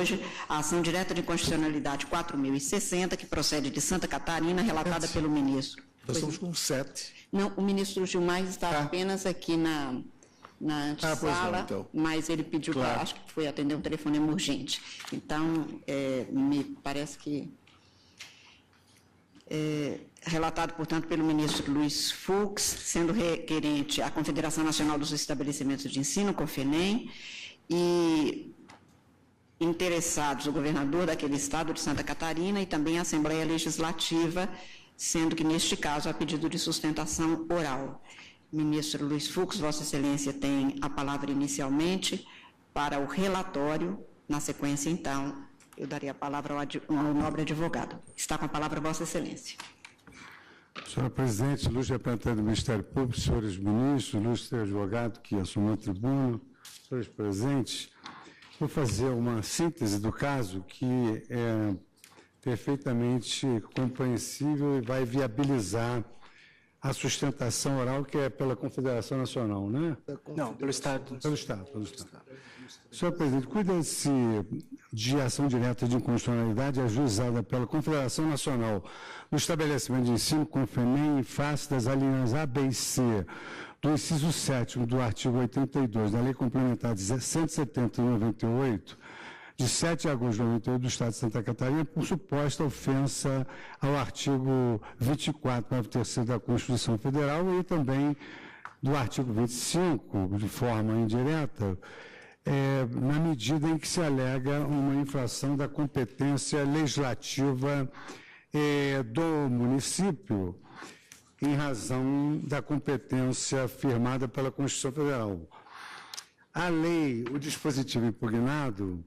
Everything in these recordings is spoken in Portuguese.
hoje a ação direta de inconstitucionalidade 4.060, que procede de Santa Catarina, relatada pelo ministro. Nós estamos com 7. Não, o ministro Gilmar está apenas aqui na antessala, então. Mas ele pediu, claro, acho que foi atender um telefonema urgente. Então, me parece que... relatado, portanto, pelo ministro Luiz Fux, sendo requerente a Confederação Nacional dos Estabelecimentos de Ensino, CONFENEM, e interessados o governador daquele estado de Santa Catarina e também a Assembleia Legislativa, sendo que, neste caso, há pedido de sustentação oral. Ministro Luiz Fux, Vossa Excelência tem a palavra inicialmente para o relatório. Na sequência, então, eu daria a palavra ao nobre advogado. Está com a palavra Vossa Excelência. Senhora Presidente, ilustre representante do Ministério Público, senhores ministros, ilustre advogado que assumiu a tribuna, senhores presentes, vou fazer uma síntese do caso que é perfeitamente compreensível e vai viabilizar a sustentação oral, que é pela Confederação Nacional, né? Não, pelo Estado. Pelo Estado. Senhor Presidente, cuida-se de ação direta de inconstitucionalidade ajuizada pela Confederação Nacional no estabelecimento de ensino CONFENEM em face das alíneas A, B e C do inciso 7º do artigo 82 da Lei Complementar 170 de 98, de 7 de agosto de 98 do Estado de Santa Catarina, por suposta ofensa ao artigo 24, parágrafo 3º da Constituição Federal e também do artigo 25, de forma indireta, na medida em que se alega uma infração da competência legislativa do município, em razão da competência firmada pela Constituição Federal. A lei, o dispositivo impugnado,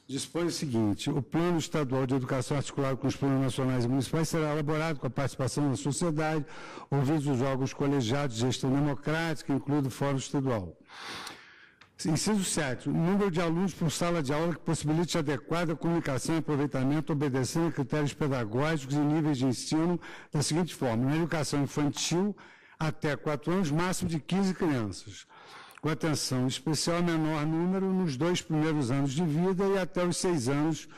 dispõe o seguinte: o Plano Estadual de Educação articulado com os planos nacionais e municipais será elaborado com a participação da sociedade, ouvidos os órgãos colegiados de gestão democrática, incluindo o Fórum Estadual. Inciso 7. O número de alunos por sala de aula que possibilite adequada comunicação e aproveitamento, obedecendo a critérios pedagógicos e níveis de ensino da seguinte forma: na educação infantil, até 4 anos, máximo de 15 crianças, com atenção especial a menor número nos 2 primeiros anos de vida e até os 6 anos,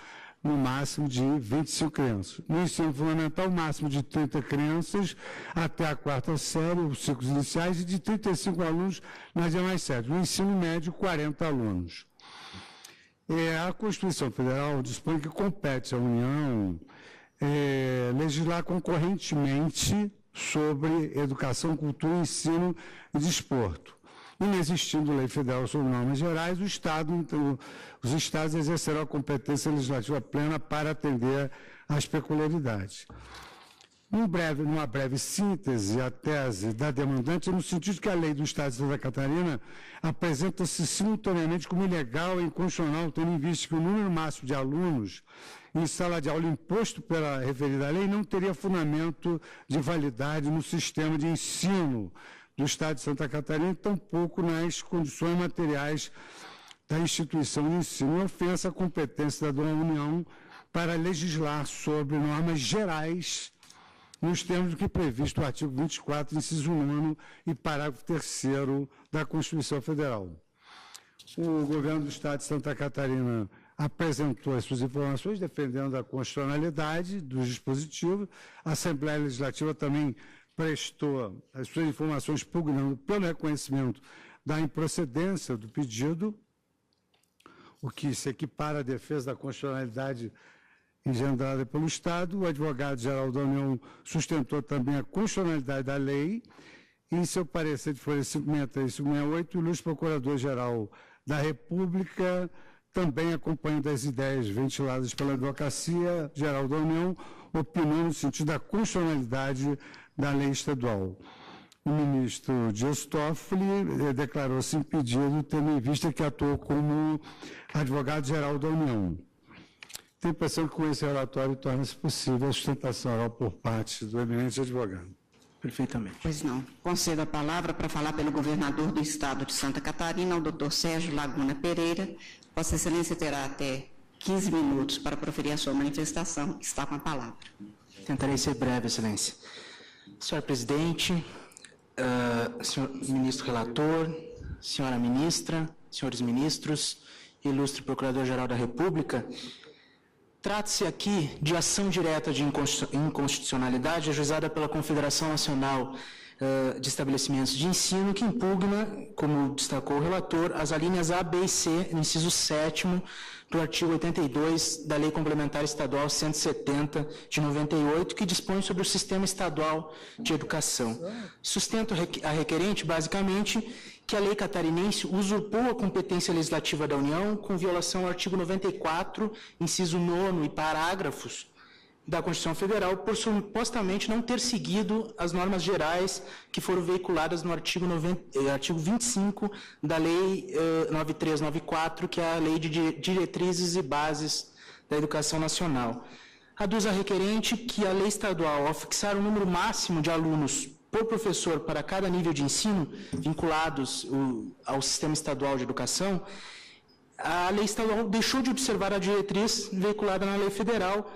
no máximo de 25 crianças. No ensino fundamental, máximo de 30 crianças até a 4ª série, os ciclos iniciais, e de 35 alunos nas demais séries. No ensino médio, 40 alunos. A Constituição Federal dispõe que compete à União legislar concorrentemente sobre educação, cultura, ensino e desporto. Inexistindo lei federal sobre normas gerais, os estados exercerão a competência legislativa plena para atender às peculiaridades. Numa breve síntese, a tese da demandante é no sentido que a lei do Estado de Santa Catarina apresenta-se simultaneamente como ilegal e inconstitucional, tendo em vista que o número máximo de alunos em sala de aula imposto pela referida lei não teria fundamento de validade no sistema de ensino do Estado de Santa Catarina, tampouco nas condições materiais da instituição de ensino, e ofensa a competência da União para legislar sobre normas gerais nos termos do que previsto no artigo 24, inciso 9 e parágrafo 3º da Constituição Federal. O governo do Estado de Santa Catarina apresentou as suas informações defendendo a constitucionalidade dos dispositivos. A Assembleia Legislativa também prestou as suas informações pugnando pelo reconhecimento da improcedência do pedido, o que se equipara à defesa da constitucionalidade engendrada pelo Estado. O advogado-geral da União sustentou também a constitucionalidade da lei. Em seu parecer de folha 563 e 568, o ilustre Procurador-Geral da República, também acompanhando as ideias ventiladas pela Advocacia Geral da União, opinou no sentido da constitucionalidade da lei estadual. O ministro Dias Toffoli declarou-se impedido, tendo em vista que atuou como advogado-geral da União. Tenho a impressão que com esse relatório torna-se possível a sustentação oral por parte do eminente advogado. Perfeitamente. Pois não. Concedo a palavra para falar pelo governador do Estado de Santa Catarina, o doutor Sérgio Laguna Pereira. Vossa Excelência terá até 15 minutos para proferir a sua manifestação. Está com a palavra. Tentarei ser breve, Excelência. Senhor Presidente, senhor ministro relator, senhora ministra, senhores ministros ilustre Procurador-Geral da República, trata-se aqui de ação direta de inconstitucionalidade ajuizada pela Confederação Nacional de Estabelecimentos de Ensino, que impugna, como destacou o relator, as alíneas A, B e C, no inciso 7º do artigo 82 da Lei Complementar Estadual 170 de 98, que dispõe sobre o Sistema Estadual de Educação. Sustenta a requerente, basicamente, que a lei catarinense usurpou a competência legislativa da União com violação ao artigo 94, inciso 9 e parágrafos da Constituição Federal, por supostamente não ter seguido as normas gerais que foram veiculadas no artigo 25 da Lei 9394, que é a Lei de Diretrizes e Bases da Educação Nacional. Aduz a requerente que a lei estadual, ao fixar o número máximo de alunos por professor para cada nível de ensino vinculados ao Sistema Estadual de Educação, a lei estadual deixou de observar a diretriz veiculada na lei federal,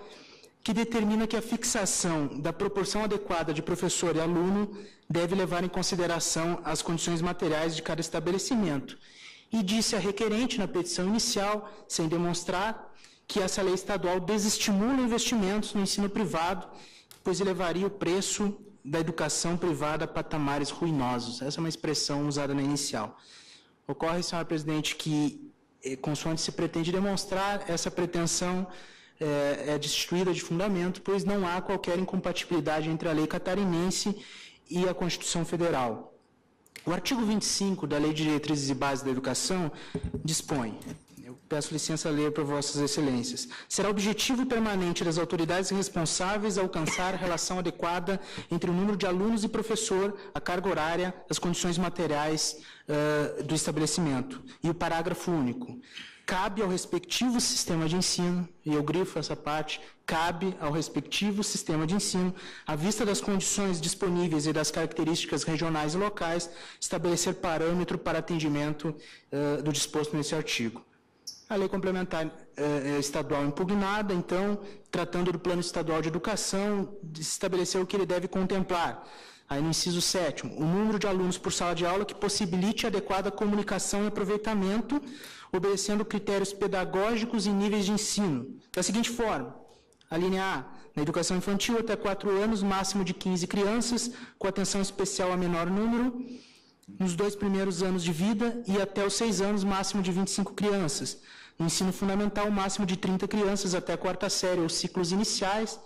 que determina que a fixação da proporção adequada de professor e aluno deve levar em consideração as condições materiais de cada estabelecimento. E disse a requerente na petição inicial, sem demonstrar, que essa lei estadual desestimula investimentos no ensino privado, pois elevaria o preço da educação privada a patamares ruinosos. Essa é uma expressão usada na inicial. Ocorre, senhora presidente, que, consoante se pretende demonstrar, essa pretensão é destituída de fundamento, pois não há qualquer incompatibilidade entre a lei catarinense e a Constituição Federal. O artigo 25 da Lei de Diretrizes e Bases da Educação dispõe, eu peço licença a ler para vossas excelências, será objetivo permanente das autoridades responsáveis alcançar a relação adequada entre o número de alunos e professor, a carga horária, as condições materiais do estabelecimento. E o parágrafo único. Cabe ao respectivo sistema de ensino, e eu grifo essa parte, cabe ao respectivo sistema de ensino, à vista das condições disponíveis e das características regionais e locais, estabelecer parâmetro para atendimento do disposto nesse artigo. A lei complementar estadual impugnada, então, tratando do Plano Estadual de Educação, estabeleceu o que ele deve contemplar. Aí no inciso 7º, o número de alunos por sala de aula que possibilite adequada comunicação e aproveitamento, obedecendo critérios pedagógicos e níveis de ensino. Da seguinte forma, a linha A, na educação infantil até 4 anos, máximo de 15 crianças, com atenção especial a menor número, nos 2 primeiros anos de vida e até os 6 anos, máximo de 25 crianças. No ensino fundamental, máximo de 30 crianças até a 4ª série ou ciclos iniciais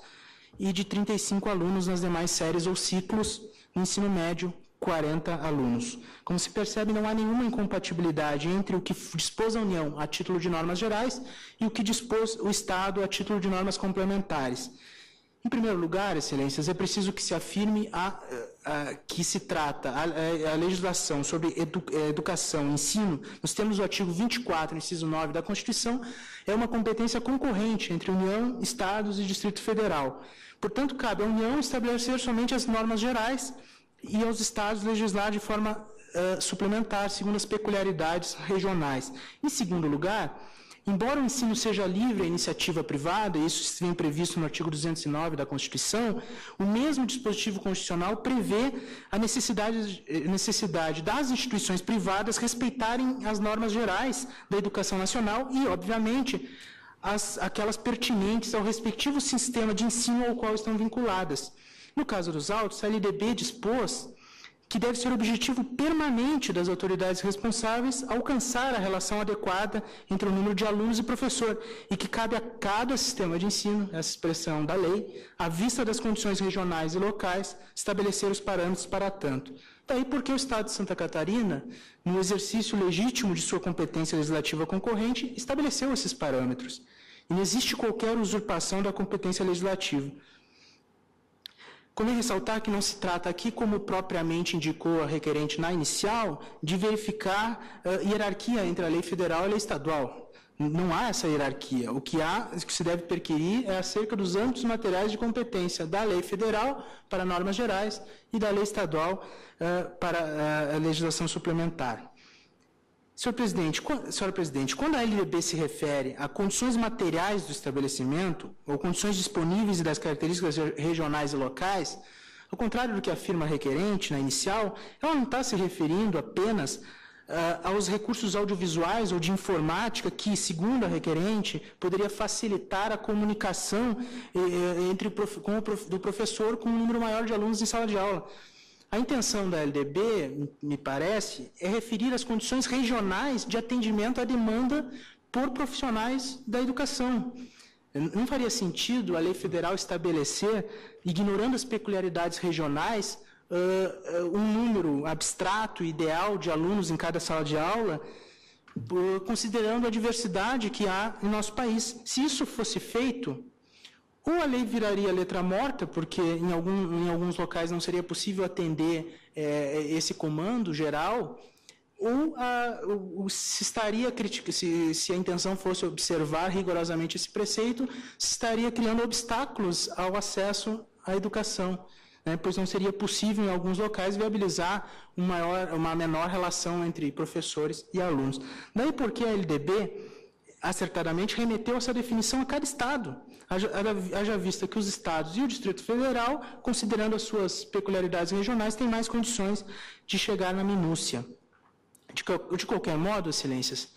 e de 35 alunos nas demais séries ou ciclos. No ensino médio, 40 alunos. Como se percebe, não há nenhuma incompatibilidade entre o que dispôs a União a título de normas gerais e o que dispôs o Estado a título de normas complementares. Em primeiro lugar, excelências, é preciso que se afirme que se trata a legislação sobre educação e ensino, nos termos do artigo 24, inciso 9 da Constituição, é uma competência concorrente entre União, Estados e Distrito Federal. Portanto, cabe à União estabelecer somente as normas gerais e aos Estados legislar de forma suplementar, segundo as peculiaridades regionais. Em segundo lugar, embora o ensino seja livre à iniciativa privada, e isso vem previsto no artigo 209 da Constituição, o mesmo dispositivo constitucional prevê a necessidade das instituições privadas respeitarem as normas gerais da educação nacional e, obviamente, aquelas pertinentes ao respectivo sistema de ensino ao qual estão vinculadas. No caso dos autos, a LDB dispôs que deve ser objetivo permanente das autoridades responsáveis alcançar a relação adequada entre o número de alunos e professor, e que cabe a cada sistema de ensino, essa expressão da lei, à vista das condições regionais e locais, estabelecer os parâmetros para tanto. Daí porque o Estado de Santa Catarina, no exercício legítimo de sua competência legislativa concorrente, estabeleceu esses parâmetros. E não existe qualquer usurpação da competência legislativa. Convém ressaltar que não se trata aqui, como propriamente indicou a requerente na inicial, de verificar hierarquia entre a lei federal e a lei estadual. Não há essa hierarquia. O que se deve perquirir é acerca dos âmbitos materiais de competência da lei federal para normas gerais e da lei estadual para a legislação suplementar. Senhora Presidente, quando a LDB se refere a condições materiais do estabelecimento, ou condições disponíveis e das características regionais e locais, ao contrário do que afirma a requerente na inicial, ela não está se referindo apenas aos recursos audiovisuais ou de informática, que, segundo a requerente, poderia facilitar a comunicação do professor com um número maior de alunos em sala de aula. A intenção da LDB, me parece, é referir as condições regionais de atendimento à demanda por profissionais da educação. Não faria sentido a lei federal estabelecer, ignorando as peculiaridades regionais, um número abstrato, ideal de alunos em cada sala de aula, considerando a diversidade que há em nosso país. Se isso fosse feito, ou a lei viraria letra morta, porque em alguns locais não seria possível atender esse comando geral, ou se estaria se a intenção fosse observar rigorosamente esse preceito, se estaria criando obstáculos ao acesso à educação, né, pois não seria possível, em alguns locais, viabilizar uma menor relação entre professores e alunos. Daí porque a LDB, acertadamente, remeteu essa definição a cada Estado, haja vista que os Estados e o Distrito Federal, considerando as suas peculiaridades regionais, têm mais condições de chegar na minúcia. De qualquer modo, Excelências,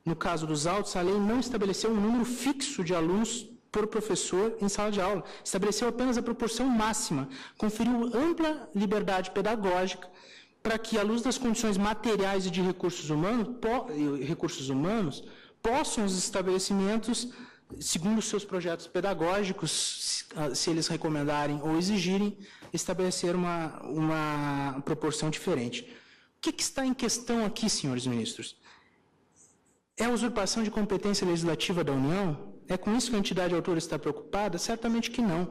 no caso dos autos, a lei não estabeleceu um número fixo de alunos por professor em sala de aula, estabeleceu apenas a proporção máxima, conferiu ampla liberdade pedagógica para que, à luz das condições materiais e de recursos humanos, possam os estabelecimentos, segundo os seus projetos pedagógicos, se eles recomendarem ou exigirem, estabelecer uma proporção diferente. O que está em questão aqui, senhores ministros? É a usurpação de competência legislativa da União? É com isso que a entidade autora está preocupada? Certamente que não. O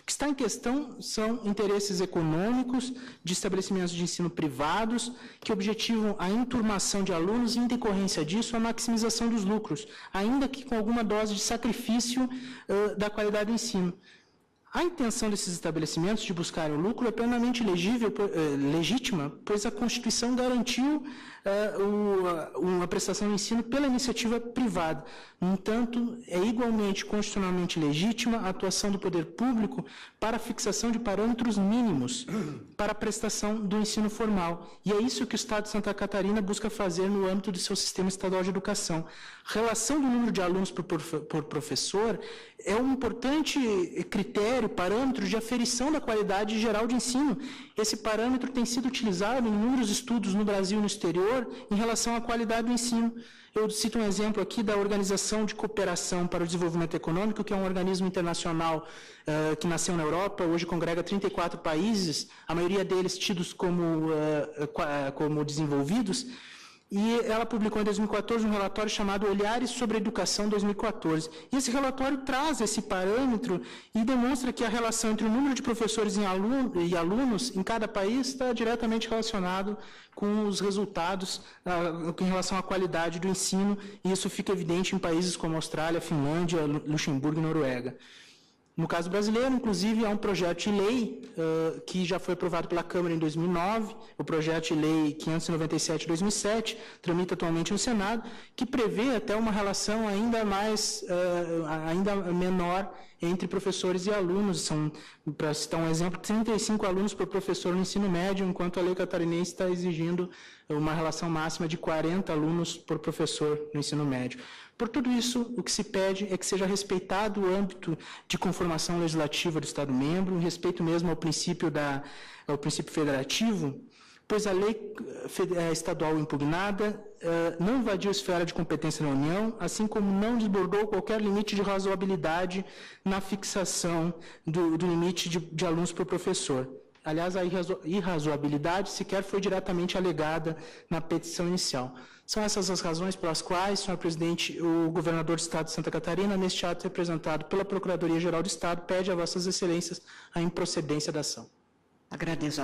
que está em questão são interesses econômicos de estabelecimentos de ensino privados que objetivam a enturmação de alunos e, em decorrência disso, a maximização dos lucros, ainda que com alguma dose de sacrifício da qualidade do ensino. A intenção desses estabelecimentos de buscar o lucro é plenamente legítima, pois a Constituição garantiu uma prestação de ensino pela iniciativa privada. No entanto, é igualmente constitucionalmente legítima a atuação do poder público para a fixação de parâmetros mínimos para a prestação do ensino formal. E é isso que o Estado de Santa Catarina busca fazer no âmbito do seu sistema estadual de educação. Relação do número de alunos por professor é um importante critério, parâmetro de aferição da qualidade geral de ensino. Esse parâmetro tem sido utilizado em inúmeros estudos no Brasil e no exterior em relação à qualidade do ensino. Eu cito um exemplo aqui da Organização de Cooperação para o Desenvolvimento Econômico, que é um organismo internacional que nasceu na Europa, hoje congrega 34 países, a maioria deles tidos como desenvolvidos, e ela publicou em 2014 um relatório chamado Olhares sobre a Educação 2014. E esse relatório traz esse parâmetro e demonstra que a relação entre o número de professores e alunos em cada país está diretamente relacionado com os resultados em relação à qualidade do ensino, e isso fica evidente em países como Austrália, Finlândia, Luxemburgo e Noruega. No caso brasileiro, inclusive, há um projeto de lei que já foi aprovado pela Câmara em 2009, o projeto de lei 597 de 2007, tramita atualmente no Senado, que prevê até uma relação ainda menor entre professores e alunos. São, para citar um exemplo, 35 alunos por professor no ensino médio, enquanto a lei catarinense está exigindo uma relação máxima de 40 alunos por professor no ensino médio. Por tudo isso, o que se pede é que seja respeitado o âmbito de conformação legislativa do Estado-membro, em respeito mesmo ao princípio federativo, pois a lei estadual impugnada não invadiu a esfera de competência da União, assim como não desbordou qualquer limite de razoabilidade na fixação do limite de alunos por professor. Aliás, a irrazoabilidade sequer foi diretamente alegada na petição inicial. São essas as razões pelas quais, senhor presidente, o governador do Estado de Santa Catarina, neste ato representado pela Procuradoria-Geral do Estado, pede a vossas excelências a improcedência da ação. Agradeço.